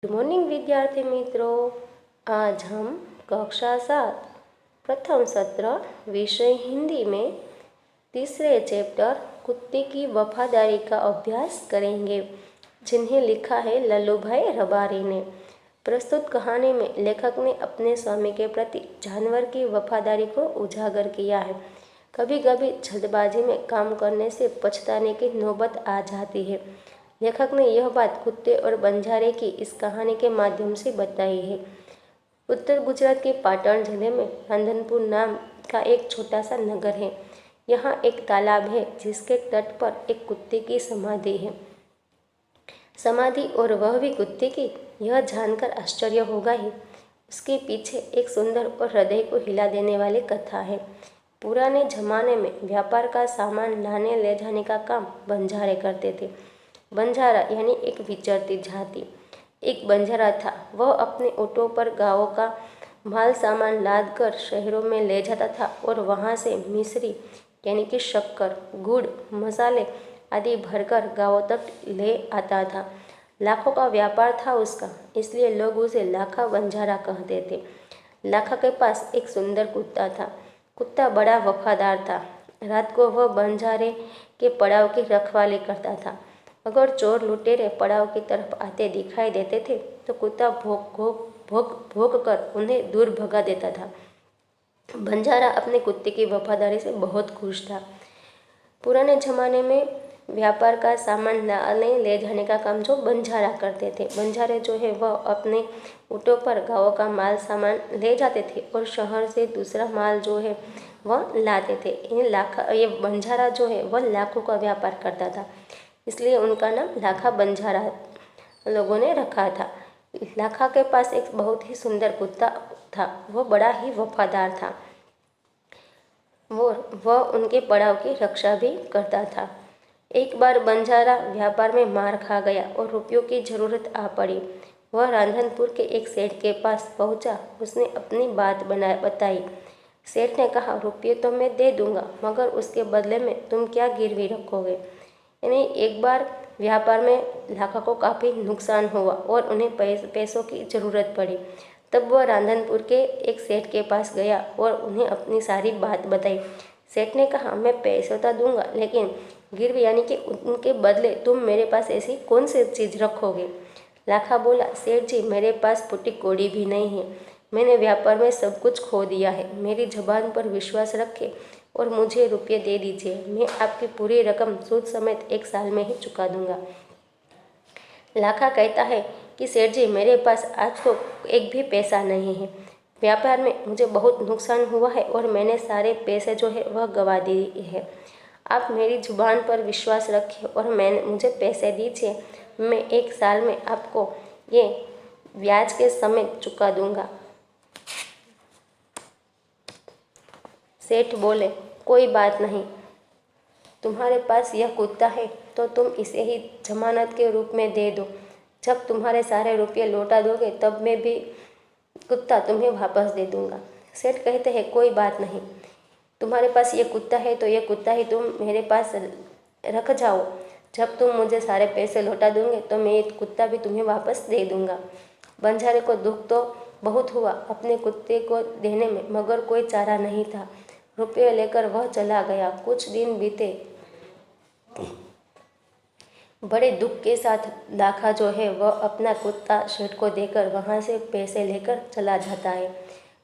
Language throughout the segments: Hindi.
गुड मॉर्निंग विद्यार्थी मित्रों। आज हम कक्षा 7 प्रथम सत्र विषय हिंदी में तीसरे चैप्टर कुत्ते की वफादारी का अभ्यास करेंगे, जिन्हें लिखा है लल्लूभाई रबारी ने। प्रस्तुत कहानी में लेखक ने अपने स्वामी के प्रति जानवर की वफादारी को उजागर किया है। कभी कभी जल्दबाजी में काम करने से पछताने की नौबत आ जाती है। लेखक ने यह बात कुत्ते और बंजारे की इस कहानी के माध्यम से बताई है। उत्तर गुजरात के पाटण जिले में रांधनपुर नाम का एक छोटा सा नगर है। यहाँ एक तालाब है जिसके तट पर एक कुत्ते की समाधि है। समाधि और वह भी कुत्ते की, यह जानकर आश्चर्य होगा ही। उसके पीछे एक सुंदर और हृदय को हिला देने वाली कथा है। पुराने जमाने में व्यापार का सामान लाने ले जाने का काम बंजारे करते थे। बंजारा यानी एक विचरती जाति। एक बंजारा था। वह अपने ऊँटों पर गांवों का माल सामान लाद कर शहरों में ले जाता था और वहां से मिश्री यानी कि शक्कर, गुड़, मसाले आदि भरकर गांवों तक ले आता था। लाखों का व्यापार था उसका, इसलिए लोग उसे लाखा बंजारा कहते थे। लाखा के पास एक सुंदर कुत्ता था। कुत्ता बड़ा वफादार था। रात को वह बंजारे के पड़ाव की रखवाली करता था। अगर चोर लुटेरे पड़ाव की तरफ आते दिखाई देते थे तो कुत्ता भौंक कर उन्हें दूर भगा देता था। बंजारा अपने कुत्ते की वफादारी से बहुत खुश था। पुराने जमाने में व्यापार का सामान लाने ले जाने का काम जो बंजारा करते थे। बंजारे जो है वह अपने ऊँटों पर गांवों का माल सामान ले जाते थे और शहर से दूसरा माल जो है वह लाते थे। ये बंजारा जो है वह लाखों का व्यापार करता था, इसलिए उनका नाम लाखा बंजारा लोगों ने रखा था। लाखा के पास एक बहुत ही सुंदर कुत्ता था। वह बड़ा ही वफादार था। वह उनके पड़ाव की रक्षा भी करता था। एक बार बंजारा व्यापार में मार खा गया और रुपयों की जरूरत आ पड़ी। वह रांधनपुर के एक सेठ के पास पहुंचा। उसने अपनी बात बताई। सेठ ने कहा, रुपये तो मैं दे दूंगा, मगर उसके बदले में तुम क्या गिरवी रखोगे? यानी एक बार व्यापार में लाखा को काफ़ी नुकसान हुआ और उन्हें पैसों की ज़रूरत पड़ी। तब वह रांधनपुर के एक सेठ के पास गया और उन्हें अपनी सारी बात बताई। सेठ ने कहा, मैं पैसे तो दूंगा, लेकिन गिरवी यानी कि उनके बदले तुम मेरे पास ऐसी कौन सी चीज़ रखोगे? लाखा बोला, सेठ जी, मेरे पास फूटी कौड़ी भी नहीं है। मैंने व्यापार में सब कुछ खो दिया है। मेरी जुबान पर विश्वास रखे और मुझे रुपये दे दीजिए। मैं आपकी पूरी रकम सूद समेत 1 साल में ही चुका दूंगा। लाखा कहता है कि सेठ जी, मेरे पास आज तो एक भी पैसा नहीं है। व्यापार में मुझे बहुत नुकसान हुआ है और मैंने सारे पैसे जो है वह गंवा दिए हैं। आप मेरी जुबान पर विश्वास रखिए और मुझे पैसे दीजिए। मैं 1 साल में आपको ये ब्याज के समेत चुका दूंगा। सेठ बोले, कोई बात नहीं, तुम्हारे पास यह कुत्ता है तो तुम इसे ही जमानत के रूप में दे दो। जब तुम्हारे सारे रुपये लौटा दोगे तब मैं भी कुत्ता तुम्हें वापस दे दूंगा। सेठ कहते हैं, कोई बात नहीं, तुम्हारे पास ये कुत्ता है तो ये कुत्ता ही तुम मेरे पास रख जाओ। जब तुम मुझे सारे पैसे लौटा दोगे तो मैं ये कुत्ता भी तुम्हें वापस दे दूंगा। बंजारे को दुख तो बहुत हुआ अपने कुत्ते को देने में, मगर कोई चारा नहीं था। रुपये लेकर वह चला गया। कुछ दिन बीते। बड़े दुख के साथ लाखा जो है वह अपना कुत्ता सेठ को देकर वहाँ से पैसे लेकर चला जाता है।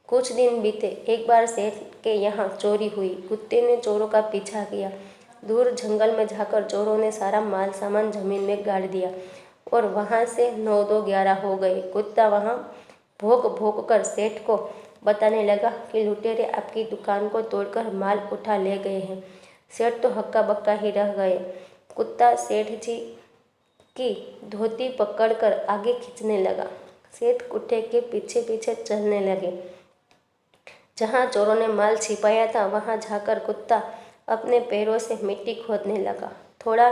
कुछ दिन बीते। एक बार सेठ के यहाँ चोरी हुई। कुत्ते ने चोरों का पीछा किया। दूर जंगल में जाकर चोरों ने सारा माल सामान जमीन में गाड़ दिया और वहाँ से 9-2-11 हो गए। कुत्ता वहाँ भौंक कर सेठ को बताने लगा कि लुटेरे आपकी दुकान को तोड़कर माल उठा ले गए हैं। सेठ तो हक्का बक्का ही रह गए। कुत्ता सेठ जी की धोती पकड़कर आगे खींचने लगा। सेठ कुत्ते के पीछे पीछे चलने लगे। जहाँ चोरों ने माल छिपाया था वहाँ जाकर कुत्ता अपने पैरों से मिट्टी खोदने लगा। थोड़ा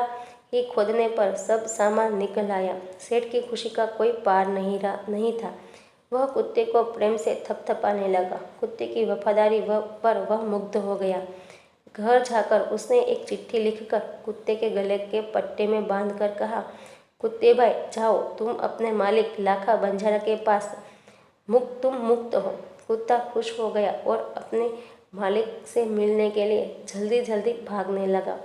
ही खोदने पर सब सामान निकल आया। सेठ की खुशी का कोई पार नहीं था। वह कुत्ते को प्रेम से थपथपाने लगा। कुत्ते की वफादारी पर वह मुग्ध हो गया। घर जाकर उसने एक चिट्ठी लिखकर कुत्ते के गले के पट्टे में बांधकर कहा, कुत्ते भाई जाओ, तुम अपने मालिक लाखा बंजारा के पास, तुम मुक्त हो। कुत्ता खुश हो गया और अपने मालिक से मिलने के लिए जल्दी जल्दी भागने लगा।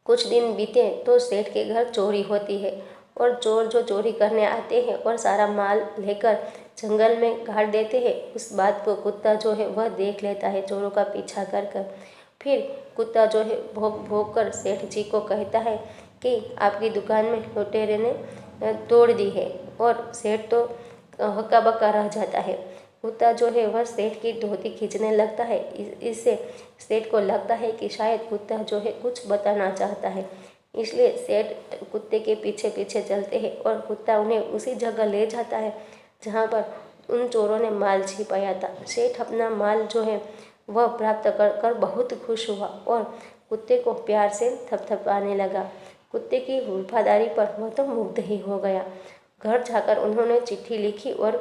कुछ दिन बीते तो सेठ के घर चोरी होती है और चोर जो चोरी करने आते हैं और सारा माल लेकर जंगल में गाड़ देते हैं, उस बात को कुत्ता जो है वह देख लेता है चोरों का पीछा कर कर। फिर कुत्ता जो है भौंक भौंक कर सेठ जी को कहता है कि आपकी दुकान में लुटेरे ने तोड़ दी है, और सेठ तो हक्का बक्का रह जाता है। कुत्ता जो है वह सेठ की धोती खींचने लगता है। इससे सेठ को लगता है कि शायद कुत्ता जो है कुछ बताना चाहता है, इसलिए सेठ कुत्ते के पीछे पीछे चलते हैं और कुत्ता उन्हें उसी जगह ले जाता है जहाँ पर उन चोरों ने माल छिपाया था। सेठ अपना माल जो है वह प्राप्त कर कर बहुत खुश हुआ और कुत्ते को प्यार से थपथपाने लगा। कुत्ते की वफादारी पर वह तो मुग्ध ही हो गया। घर जाकर उन्होंने चिट्ठी लिखी और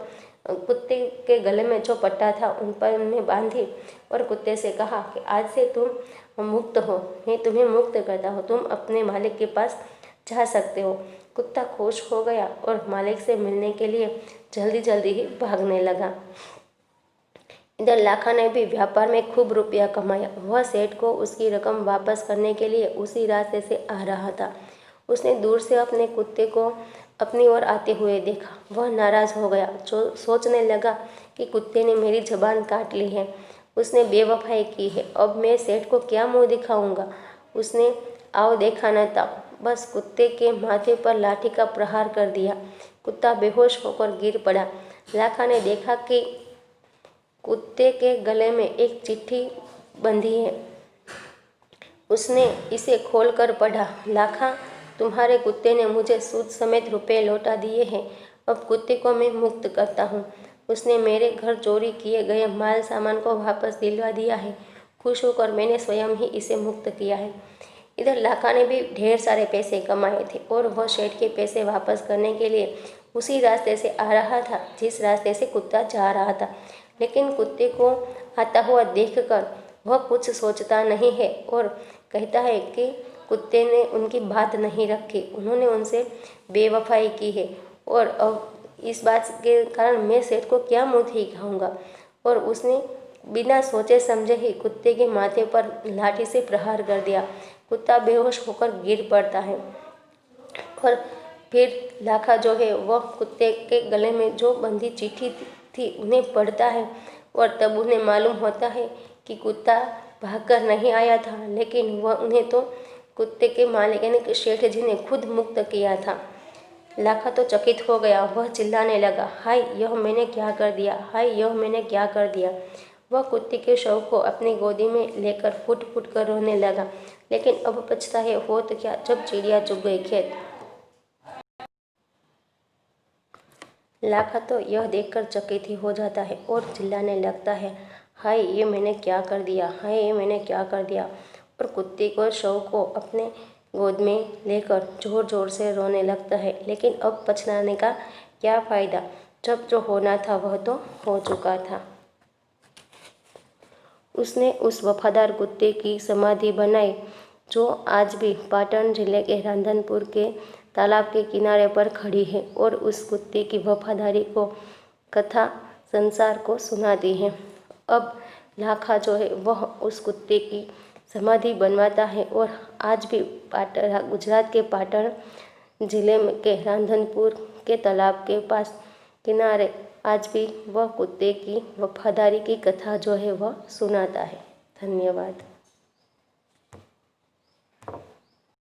कुत्ते के गले में जो पट्टा था उन पर उन्हें बांधी और कुत्ते से कहा कि आज से तुम मुक्त हो, मैं तुम्हें मुक्त करता हूँ, तुम अपने मालिक के पास जा सकते हो। कुत्ता खुश हो गया और मालिक से मिलने के लिए जल्दी जल्दी ही भागने लगा। इधर लाखा ने भी व्यापार में खूब रुपया कमाया। वह सेठ को उसकी रकम वापस करने के लिए उसी रास्ते से आ रहा था। उसने दूर से अपने कुत्ते को अपनी ओर आते हुए देखा। वह नाराज हो गया, जो सोचने लगा कि कुत्ते ने मेरी जबान काट ली है, उसने बेवफाई की है, अब मैं सेठ को क्या मुंह दिखाऊंगा। उसने आओ देखा न था, बस कुत्ते के माथे पर लाठी का प्रहार कर दिया। कुत्ता बेहोश होकर गिर पड़ा। लाखा ने देखा कि कुत्ते के गले में एक चिट्ठी बंधी है। उसने इसे खोलकर पढ़ा। लाखा, तुम्हारे कुत्ते ने मुझे सूद समेत रुपए लौटा दिए हैं। अब कुत्ते को मैं मुक्त करता हूँ। उसने मेरे घर चोरी किए गए माल सामान को वापस दिलवा दिया है। खुश होकर मैंने स्वयं ही इसे मुक्त किया है। इधर लाखा ने भी ढेर सारे पैसे कमाए थे और वह सेठ के पैसे वापस करने के लिए उसी रास्ते से आ रहा था जिस रास्ते से कुत्ता जा रहा था। लेकिन कुत्ते को आता हुआ देखकर वह कुछ सोचता नहीं है और कहता है कि कुत्ते ने उनकी बात नहीं रखी, उन्होंने उनसे बेवफाई की है और अब इस बात के कारण मैं सेठ को क्या मुँह दिखाऊंगा। और उसने बिना सोचे समझे ही कुत्ते के माथे पर लाठी से प्रहार कर दिया। कुत्ता बेहोश होकर गिर पड़ता है और फिर लाखा जो है वह कुत्ते के गले में जो बंधी चिट्ठी थी उन्हें पढ़ता है और तब उन्हें मालूम होता है कि कुत्ता भागकर नहीं आया था, लेकिन वह उन्हें तो कुत्ते के मालिक यानी कि सेठ जी ने खुद मुक्त किया था। लाखा तो चकित हो गया। वह चिल्लाने लगा, हाय यह मैंने क्या कर दिया, हाय यह मैंने क्या कर दिया। वह कुत्ते के शव को अपनी गोदी में लेकर फुट फुट कर रोने लगा। लेकिन अब पछता है हो तो क्या, जब चिड़िया चुग गई खेत। लाखा तो यह देखकर चकित ही हो जाता है और चिल्लाने लगता है, हाय ये मैंने क्या कर दिया, हाय ये मैंने क्या कर दिया। और कुत्ते को शव को अपने गोद में लेकर जोर जोर से रोने लगता है। लेकिन अब पछताने का क्या फ़ायदा, जब जो होना था वह तो हो चुका था। उसने उस वफादार कुत्ते की समाधि बनाई जो आज भी पाटन जिले के रांधनपुर के तालाब के किनारे पर खड़ी है और उस कुत्ते की वफादारी को कथा संसार को सुनाती है। अब लाखा जो है वह उस कुत्ते की समाधि बनवाता है और आज भी गुजरात के पाटन जिले में के रांधनपुर के तालाब के पास किनारे आज भी वह कुत्ते की वफादारी की कथा जो है वह सुनाता है। धन्यवाद।